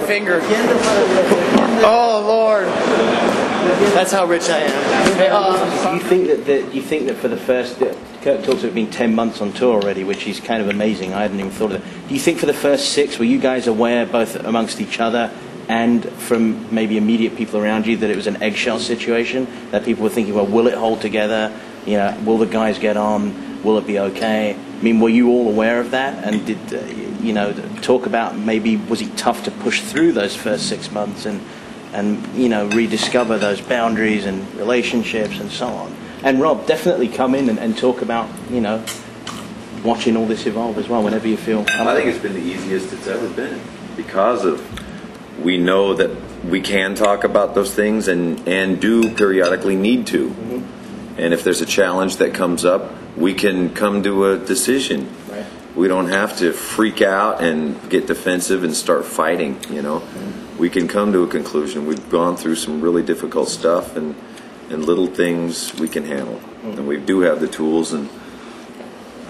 finger. Oh Lord, that's how rich I am. Do you think that for the first, Kirk talks about being 10 months on tour already, which is kind of amazing. I hadn't even thought of that. Do you think for the first 6, were you guys aware, both amongst each other and from maybe immediate people around you, that it was an eggshell situation? That people were thinking, well, will it hold together? You know, will the guys get on? Will it be okay? I mean, were you all aware of that? And did you know, talk about maybe was it tough to push through those first 6 months and you know, rediscover those boundaries and relationships and so on? And Rob, definitely come in and talk about, you know, watching all this evolve as well whenever you feel comfortable. I think it's been the easiest it's ever been because of we know that we can talk about those things and do periodically need to. Mm-hmm. And if there's a challenge that comes up, we can come to a decision. Right. We don't have to freak out and get defensive and start fighting, you know. Mm-hmm. We can come to a conclusion. We've gone through some really difficult stuff and little things we can handle. Mm-hmm. And we do have the tools, and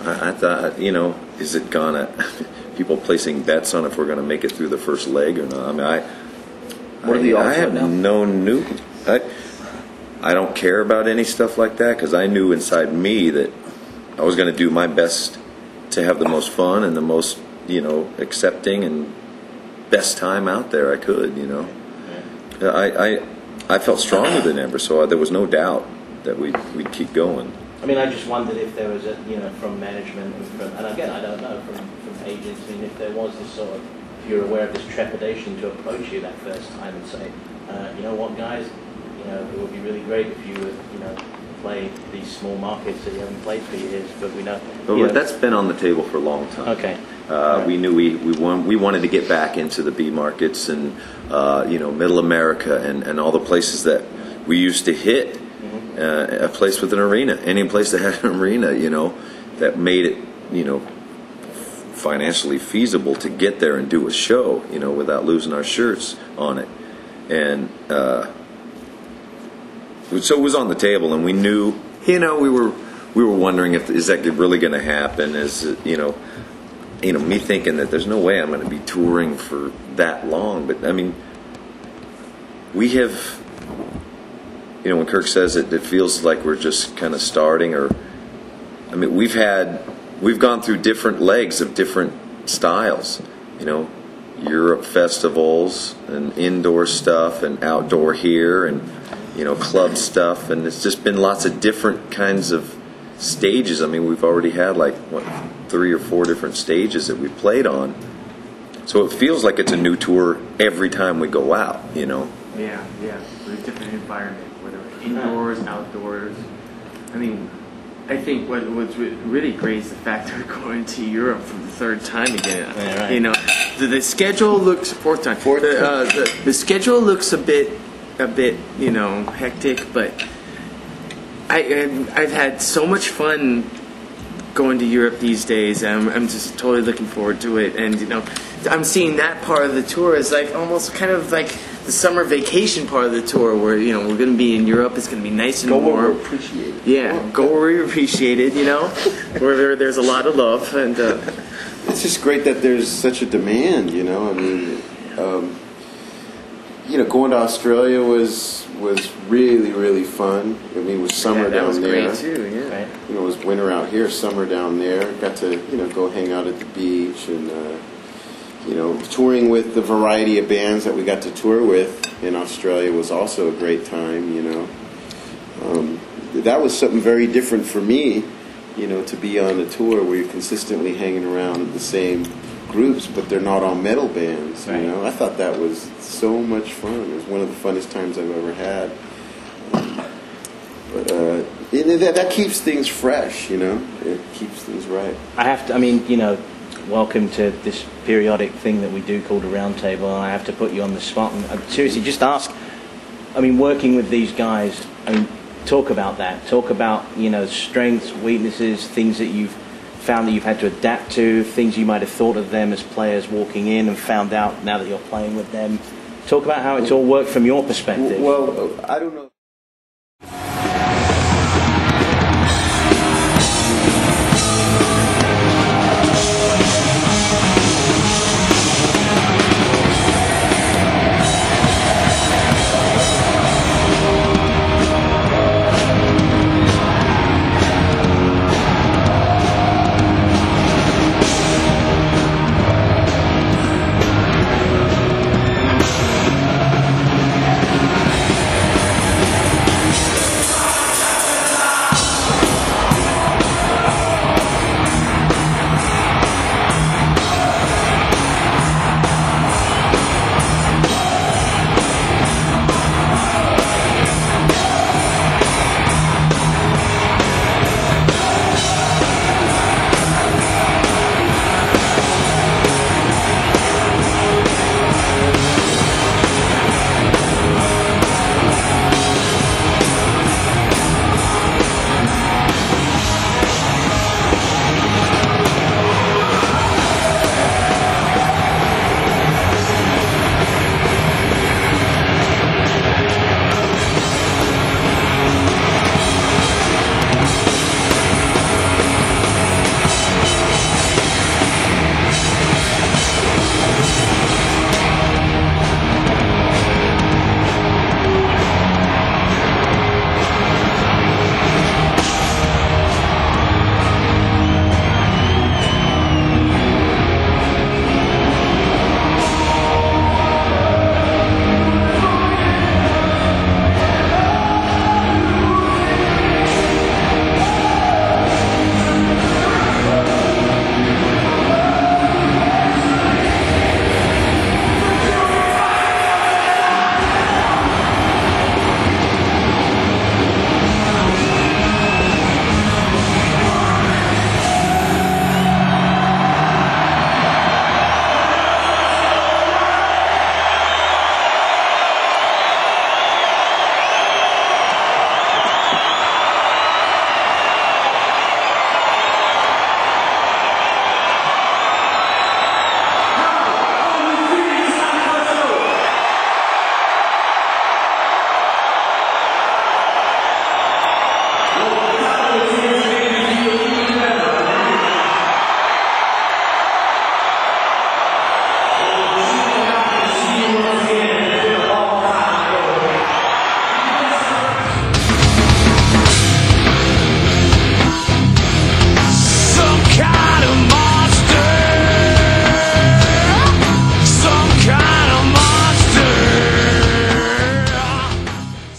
I thought, you know, is it gonna people placing bets on if we're gonna make it through the first leg or not? I mean, what are the odds I have right now? no new. I don't care about any stuff like that because I knew inside me that I was going to do my best to have the most fun and the most, you know, accepting and best time out there I could, you know. I felt stronger than ever, so there was no doubt that we'd keep going. I mean, I just wondered if there was a, you know, from management and again, I don't know, from agents, I mean, if there was this sort of, if you're aware of this trepidation to approach you that first time and say, you know what, guys, you know, it would be really great if you would, you know, play these small markets that you haven't played for years, but we know. But that's been on the table for a long time. Okay. Right. We knew we wanted to get back into the B markets and you know, Middle America and all the places that we used to hit. Mm-hmm. A place with an arena, any place that had an arena, you know, that made it, you know, financially feasible to get there and do a show, you know, without losing our shirts on it. And so it was on the table, and we knew, you know, we were wondering if is that really going to happen? Is it, you know, me thinking that there's no way I'm going to be touring for that long. But I mean, we have, you know, when Kirk says it feels like we're just kind of starting. Or, I mean, we've gone through different legs of different styles, you know, Europe festivals and indoor stuff and outdoor here and, you know, club stuff, and it's just been lots of different kinds of stages. I mean, we've already had like 3 or 4 different stages that we played on, so it feels like it's a new tour every time we go out, you know. Yeah, it's a different environment, whether it's indoors, outdoors. I mean, I think what's really great is the fact that we're going to Europe for the 3rd time again. Yeah, right. You know, the schedule looks 4th time. The schedule looks a bit, you know, hectic, but I've had so much fun going to Europe these days. I'm just totally looking forward to it, and you know, I'm seeing that part of the tour as like almost kind of like the summer vacation part of the tour, where you know we're going to be in Europe. It's going to be nice and warm. Go where we're appreciated. Yeah, go where we're appreciated. You know, where there's a lot of love, and it's just great that there's such a demand. You know, I mean. You know, going to Australia was really, really fun. I mean, it was summer that down was there. great too, yeah. You know, it was winter out here, summer down there. Got to, you know, go hang out at the beach and, you know, touring with the variety of bands that we got to tour with in Australia was also a great time, you know. That was something very different for me, you know, to be on a tour where you're consistently hanging around with the same groups, but they're not all metal bands, you know. I thought that was so much fun. It was one of the funnest times I've ever had. But that keeps things fresh, you know. It keeps things right. I mean, you know, welcome to this periodic thing that we do called a roundtable. I have to put you on the spot and seriously just ask, I mean, working with these guys, I mean, talk about that. Talk about, you know, strengths, weaknesses, things that you've found that you've had to adapt to, things you might have thought of them as players walking in and found out now that you're playing with them. Talk about how it's all worked from your perspective. Well, I don't know.